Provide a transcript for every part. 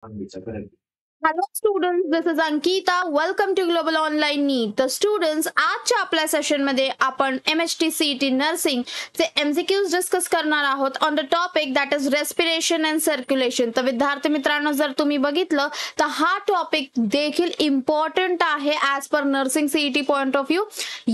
Hello students, this is Ankita. Welcome to Global Online NEET. तर students आजच्या आपल्या सेशनमध्ये आपण MHTCET नर्सिंग चे MCQs डिस्कस करणार आहोत on the topic that is respiration and circulation. तर विद्यार्थी मित्रांनो, जर तुम्ही बघितलं तर हा टॉपिक देखील इम्पॉर्टंट आहे as per nursing CET point of view.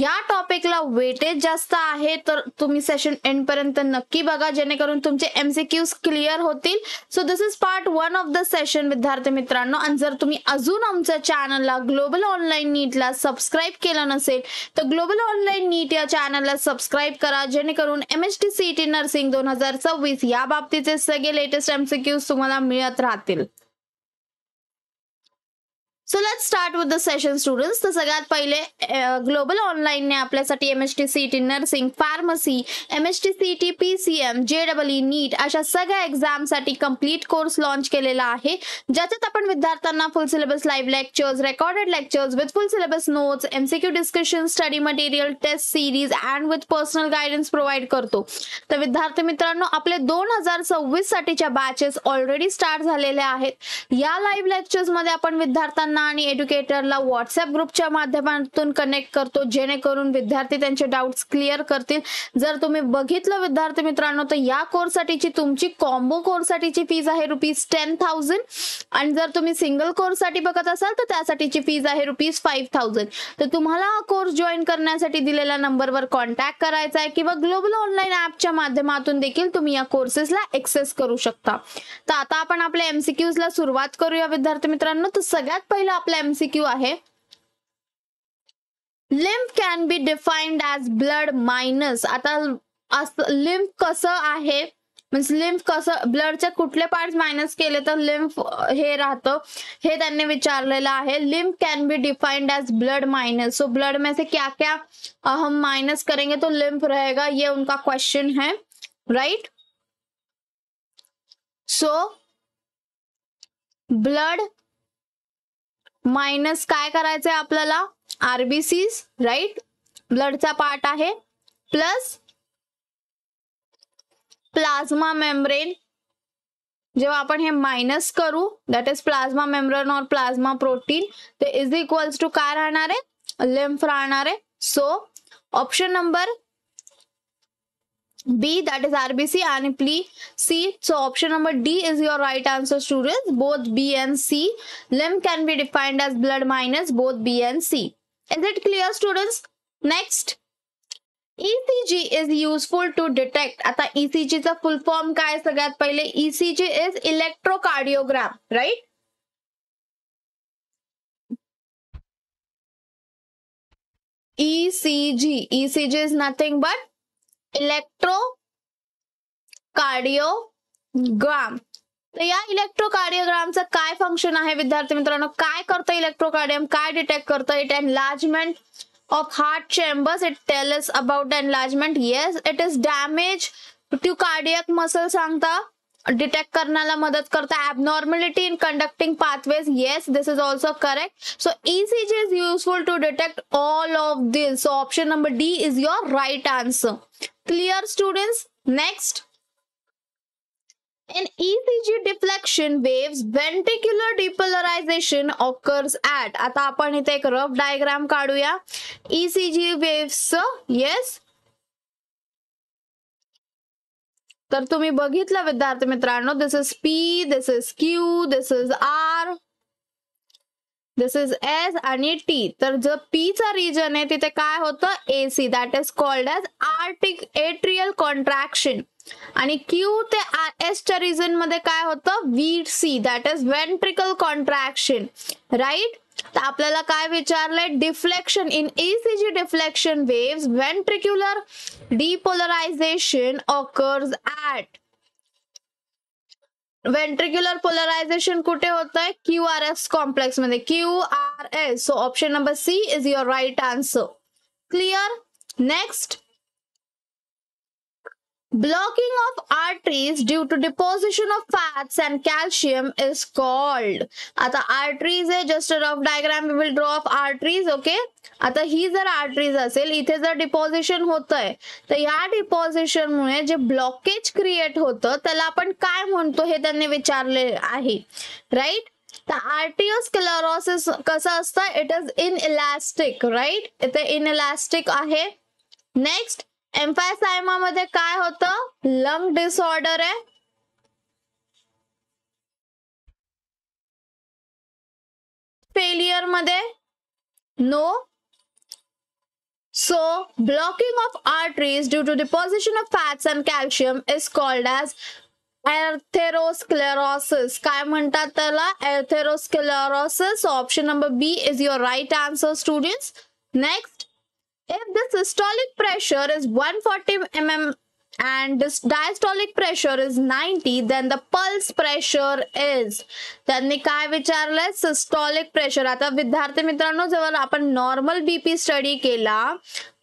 या टॉपिकला वेटेज जास्त आहे, तर तुम्ही सेशन एंड पर्यंत नक्की बघा जेणेकरून तुमचे MCQs क्लिअर होतील. So this is part 1 of the session विद्यार्थी मित्रांनो. आणि जर तुम्ही अजून आमच्या चॅनलला ग्लोबल ऑनलाईन नीटला सबस्क्राईब केलं नसेल तर ग्लोबल ऑनलाईन नीट या चॅनलला सबस्क्राईब करा जेणेकरून MHTCET नर्सिंग 2026 या बाबतीचे सगळे लेटेस्ट MCQs तुम्हाला मिळत राहतील. So let's start with the session students. तर सगळ्यात पहिले ग्लोबल ऑनलाईनने आपल्यासाठी MHTCET nursing, pharmacy, MHTCET PCM, JEE नीट अशा सगळ्या एक्झामसाठी कंप्लीट कोर्स लॉन्च केलेला आहे, ज्याच्यात आपण विद्यार्थ्यांना full syllabus live lectures, recorded lectures with full syllabus notes, MCQ discussion, study material, test series and with personal guidance provide करतो. तर विद्यार्थी मित्रांनो, आपले 2026 साठीच्या बॅचेस ऑलरेडी स्टार्ट झालेल्या आहेत. या लाईव्ह लेक्चर्स मध्ये आपण विद्यार्थ्यांना आणि एज्युकेटरला व्हॉट्सअप ग्रुपच्या माध्यमातून कनेक्ट करतो जेणेकरून विद्यार्थी त्यांचे डाउट्स क्लिअर करतील. जर तुम्ही बघितलं विद्यार्थी मित्रांनो, तर या कोर्ससाठीची तुमची कॉम्बो कोर्ससाठीची फीज आहे ₹10,000 आणि जर तुम्ही सिंगल कोर्ससाठी बघत असाल तर त्यासाठीची फीज आहे ₹5,000. तर तुम्हाला हा कोर्स जॉईन करण्यासाठी दिलेल्या नंबरवर कॉन्टॅक्ट करायचा आहे किंवा ग्लोबल ऑनलाईन ॲपच्या माध्यमातून देखील तुम्ही या कोर्सेसला एक्सेस करू शकता. तर आता आपण आपल्या MCQs ला सुरुवात करूया विद्यार्थी मित्रांनो. तर सगळ्यात पहिला आपला MCQ आहे, lymph can be defined as blood minus. आता लिम्फ कसं आहे, मीन्स लिम्फ कसं, ब्लडचे कुठले पार्ट्स मायनस केले तर लिम्फ हे राहतं, हे त्यांनी विचारलेलं आहे. Lymph can be defined as blood minus. So blood में से क्या क्या हम माइनस करेंगे तो लिम्फ रहेगा, ये उनका क्वेश्चन है, राइट. सो ब्लड मायनस काय करायचंय आपल्याला, RBCs, राईट, ब्लडचा पार्ट आहे, प्लस प्लाझ्मा मेम्ब्रेन. जेव्हा आपण हे मायनस करू, दॅट इज प्लाझ्मा मेम्ब्रेन और प्लाझ्मा प्रोटीन, ते इज इक्वल्स टू काय राहणार आहे, लिम्फ राहणार आहे. So option number B, that is RBC, and C. So option number D is your right answer, students. Both B and C. Lymph can be defined as blood minus, both B and C. Is it clear, students? Next, ECG is useful to detect. आता ECG चा full form काय सगळ्यात पहिले, ECG is electrocardiogram, right? ECG is nothing but इलेक्ट्रोकार्डिओग्राम. तर या इलेक्ट्रोकार्डिओग्रामचं काय function आहे विद्यार्थी मित्रांनो, काय करतं इलेक्ट्रोकार्डियम, काय डिटेक्ट करतं, it enlargement of heart chambers, it tell us about enlargement. Yes, it is damage to cardiac muscle सांगता, डिटेक्ट करण्याला मदत करता, abnormality in conducting pathways. Yes, this is also correct. So ECG is useful to detect all of this. So option number D is your right answer. Clear, students? Next, in ECG deflection waves, ventricular depolarization occurs at. आता आपण इथे एक rough diagram काढूया ECG waves. Yes, तर तुम्ही बघितलं विद्यार्थी मित्रांनो, this is P, this is Q, this is R, this is S आणि T. तर जो P चा रिजन आहे तिथे काय होतं, AC, that is called as atrial contraction. आणि Q ते S च्या रिजन मध्ये काय होतं, VC, that is ventricle contraction, right. तर आपल्याला काय विचारलंय, deflection in ECG deflection waves, ventricular depolarization occurs at. ventricular polarization कुठे होतंय, QRS कॉम्प्लेक्स मध्ये, QRS. So option number C is your right answer. Clear? Next, Blocking of arteries due to deposition of fats and calcium is called. आता arteries आहे, just a rough diagram we will draw of arteries. okay. आता ही जर arteries असेल, इथे जर deposition होतंय, तर या डिपॉझिशन मुळे जे ब्लॉकेज क्रिएट होतं त्याला आपण काय म्हणतो हे त्यांनी विचारले आहे, राईट. तर आर्टिओस्क्लेरोसिस कसं असतं, इट इज इनइलास्टिक, राईट. इथे इनइलास्टिक आहे. नेक्स्ट, एम्फायसाइमा मध्ये काय होतं, लंग डिसऑर्डर आहे. फेलियर मध्ये no. So, blocking of arteries due to deposition of fats and calcium is called as atherosclerosis. काय म्हणतात त्याला, atherosclerosis. Option number B is your right answer, students. Next, if the systolic pressure is 140 mm and this diastolic pressure is 90, then the pulse pressure is. त्यांनी काय विचारलंय, systolic pressure. आता विद्यार्थी मित्रांनो, जेव्हा आपण नॉर्मल बीपी स्टडी केला,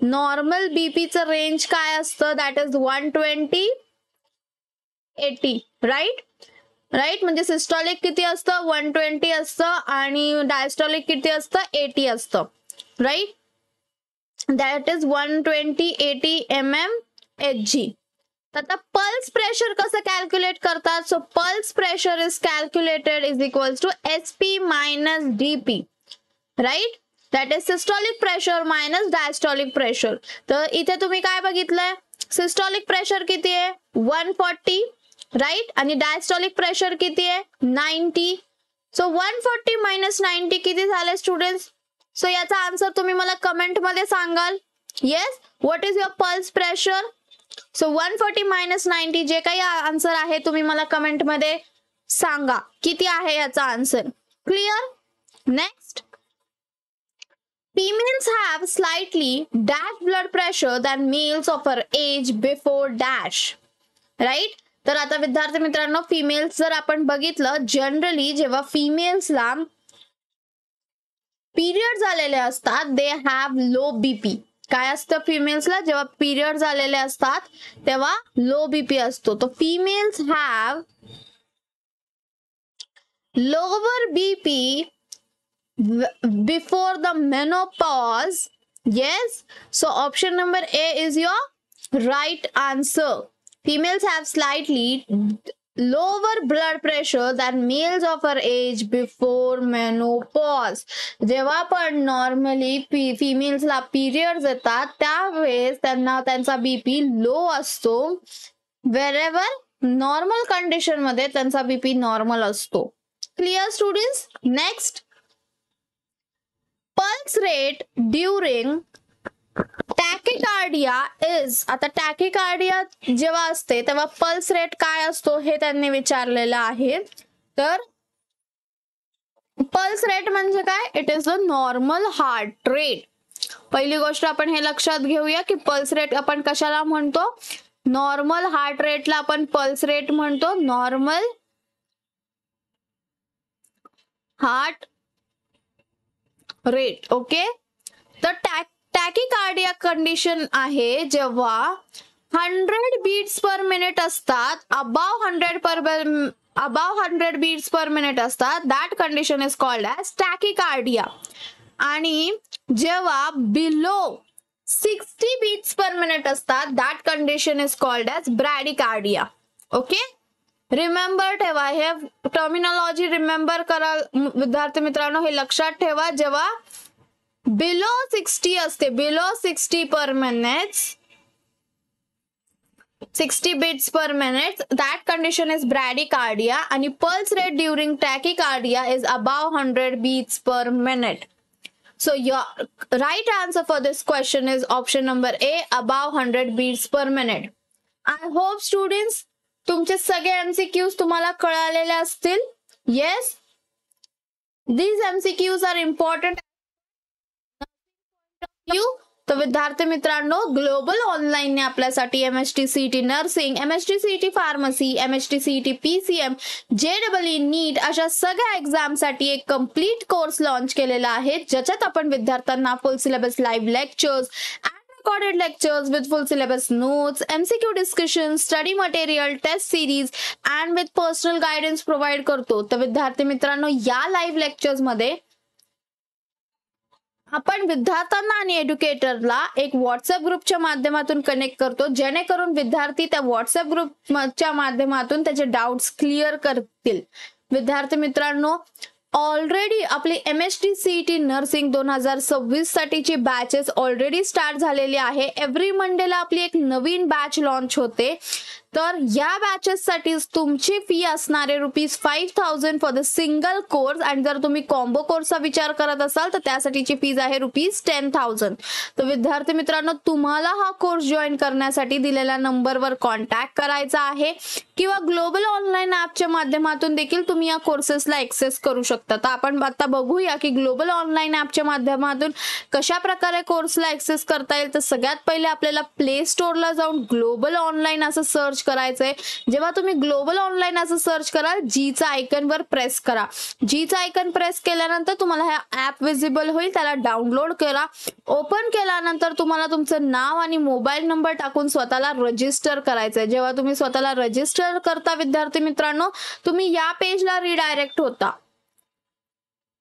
normal बीपीचं range काय असतं, दॅट इज 120 80, राईट. राईट, म्हणजे सिस्टॉलिक किती असतं, 120 असतं आणि डायस्टॉलिक किती असतं, 80 असतं, right. That is 120 80 mm Hg. आता पल्स प्रेशर कसं कॅल्क्युलेट करतात, so pulse pressure is calculated is equals to SP minus DP, right. That is systolic pressure minus diastolic pressure. तर इथे तुम्ही काय बघितलंय, सिस्टॉलिक प्रेशर किती आहे, 140, राईट. आणि डायस्टॉलिक प्रेशर किती आहे, 90. सो 140 मायनस 90 किती झाले स्टुडंट्स. सो याचा आन्सर तुम्ही मला कमेंट मध्ये सांगाल. Yes, what is your pulse pressure. So 140 minus 90 जे काही आन्सर आहे तुम्ही मला कमेंट मध्ये सांगा किती आहे याचा answer. Clear. Next, females have slightly dash blood pressure than males of her age before dash, right. तर आता विद्यार्थी मित्रांनो, फिमेल्स जर आपण बघितलं, जनरली जेव्हा फिमेल्सला पिरियड झालेले असतात, दे हॅव लो बीपी. काय असतं फिमेल्सला, जेव्हा पिरियड झालेले असतात तेव्हा लो बीपी असतो. तो females have lower BP before the menopause. Yes, so option number A is your right answer. Females have slightly lower blood pressure than males of her age before menopause. जेव्हा पण normally फिमेल्सला periods येतात त्यावेळेस त्यांना त्यांचा BP low असतो, वेरेवर normal condition मध्ये त्यांचा बीपी नॉर्मल असतो. Clear students. Next, pulse rate during tachycardia is. आता टॅकिकार्डिया जेव्हा असते तेव्हा पल्स रेट काय असतो हे त्यांनी विचारलेलं आहे. तर पल्स रेट म्हणजे काय, it is the normal heart rate. पहिली गोष्ट आपण हे लक्षात घेऊया की पल्स रेट आपण कशाला म्हणतो, नॉर्मल हार्ट रेटला आपण पल्स रेट म्हणतो, नॉर्मल हार्ट रेट. ओके. तर टॅकिकार्डिया कंडिशन आहे जेव्हा 100 बीट्स पर मिनिट असतात, अबाव 100 बीट्स पर मिनिट असतात, that condition is called as tachycardia. आणि जेव्हा बिलो 60 बीट्स पर मिनिट असतात, that condition is called as bradycardia. Okay, remember ठेवा, हे टर्मिनॉलॉजी रिमेंबर करा विद्यार्थी मित्रांनो, हे लक्षात ठेवा. जेव्हा बिलो 60 असते, below 60 per minute, 60 beats per minute, that condition is bradycardia. आणि pulse rate during tachycardia is above 100 beats per minute. So your right answer for this question is option number A, above 100 beats per minute. I hope students तुमचे सगळे MCQs तुम्हाला कळालेले असतील. Yes, these MCQs are important. तो विद्यार्थी मित्रांनो, global online ने आपल्यासाठी MHT CET nursing, MHT CET pharmacy, MHT CET PCM, JEE नीट अशा सगळ्या एक्झाम साठी एक कंप्लीट कोर्स लॉन्च केलेला आहे, ज्याच्यात आपण विद्यार्थ्यांना full syllabus live lectures recorded lectures with full syllabus notes, MCQ discussions, study material, test series and with personal guidance provide करतो. तर विद्यार्थी मित्रांनो, या लाईव्ह लेक्चर्स मध्ये आपण विद्यार्थ्यांना आणि एज्युकेटरला एक व्हॉट्सअप ग्रुपच्या माध्यमातून कनेक्ट करतो, जेणेकरून विद्यार्थी त्या व्हॉट्सअप ग्रुपच्या माध्यमातून त्याचे डाउट्स क्लिअर करतील. विद्यार्थी मित्रांनो, ऑलरेडी आपली MST-CET नर्सिंग 2026 साठीची बॅचेस ऑलरेडी स्टार्ट झालेली आहे. एव्हरी मंडेला आपली एक नवीन बॅच लॉन्च होते. तर या बॅचेस साठी तुमची फी असणारे ₹5,000 फॉर द सिंगल कोर्स आणि जर तुम्ही कॉम्बो कोर्सचा विचार करत असाल तर त्यासाठीची फीज आहे ₹10,000. तर विद्यार्थी मित्रांनो, तुम्हाला हा कोर्स जॉईन करण्यासाठी दिलेल्या नंबरवर कॉन्टॅक्ट करायचा आहे किंवा ग्लोबल ऑनलाईन ॲपच्या माध्यमातून देखील तुम्ही या कोर्सेसला ऍक्सेस करू शकता. तर आपण आता बघूया की ग्लोबल ऑनलाईन ॲपच्या माध्यमातून कशा प्रकारे कोर्सला ऍक्सेस करता येईल. तर सगळ्यात पहिले आपल्याला प्ले स्टोअरला जाऊन ग्लोबल ऑनलाईन असं सर्च करायचंय. जेव्हा तुम्ही ग्लोबल ऑनलाईन असं सर्च कराल, जीचा आयकॉनवर प्रेस करा. जीचा आयकॉन प्रेस केल्यानंतर तुम्हाला हा ॲप विजिबल होईल. त्याला डाउनलोड करा. ओपन केल्यानंतर तुम्हाला तुमचं नाव आणि मोबाईल नंबर टाकून स्वतःला रजिस्टर करायचंय. जेव्हा तुम्ही स्वतःला रजिस्टर करता विद्यार्थी मित्रांनो, तुम्ही या पेजला रिडायरेक्ट होता.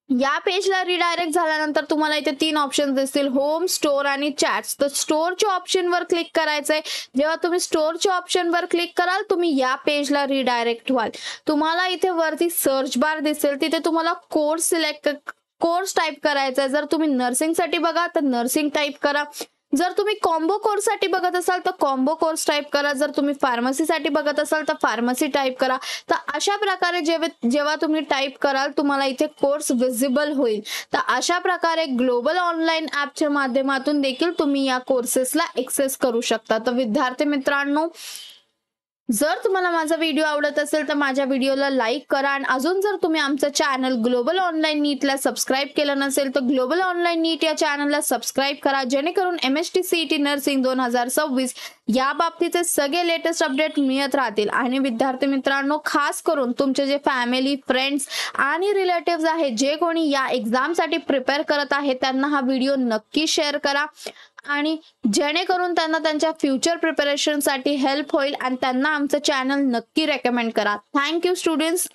या पेजला रिडायरेक्ट झाल्यानंतर तुम्हाला इथे 3 ऑप्शन दिसतील, होम, स्टोअर आणि चॅट्स. तर स्टोअरच्या ऑप्शनवर क्लिक करायचंय. जेव्हा तुम्ही स्टोअरच्या ऑप्शनवर क्लिक कराल, तुम्ही या पेजला रिडायरेक्ट व्हाल. तुम्हाला इथे वरती सर्च बार दिसेल, तिथे तुम्हाला कोर्स टाईप करायचा आहे. जर तुम्ही नर्सिंगसाठी बघा तर नर्सिंग टाईप करा. जर तुम्ही कॉम्बो कोर्ससाठी बघत असाल तर कॉम्बो कोर्स टाईप करा. जर तुम्ही फार्मसीसाठी बघत असाल तर फार्मसी टाईप करा. तर अशा प्रकारे जेव्हा तुम्ही टाईप कराल, तुम्हाला इथे कोर्स विजिबल होईल. तर अशा प्रकारे ग्लोबल ऑनलाईन ॲपच्या माध्यमातून देखील तुम्ही या कोर्सेसला ऍक्सेस करू शकता. तर विद्यार्थी मित्रांनो, जर तुम्हाला माझा व्हिडिओ आवडत असेल तर माझ्या व्हिडिओला लाईक करा आणि अजून जर तुम्ही आमचं चॅनल ग्लोबल ऑनलाईन नीटला सबस्क्राईब केलं नसेल तर ग्लोबल ऑनलाईन नीट या चॅनलला सबस्क्राईब करा, जेणेकरून MST-CET नर्सिंग 2026 या बाबतीचे सगळे लेटेस्ट अपडेट मिळत राहतील. आणि विद्यार्थी मित्रांनो, खास करून तुमचे जे फॅमिली, फ्रेंड्स आणि रिलेटिव्स आहेत जे कोणी या एक्झामसाठी प्रिपेअर करत आहेत, त्यांना हा व्हिडिओ नक्की शेअर करा आणि जेणेकरून त्यांना त्यांच्या फ्युचर प्रिपरेशनसाठी हेल्प होईल आणि त्यांना आमचं चॅनल नक्की रेकमेंड करा. Thank you students.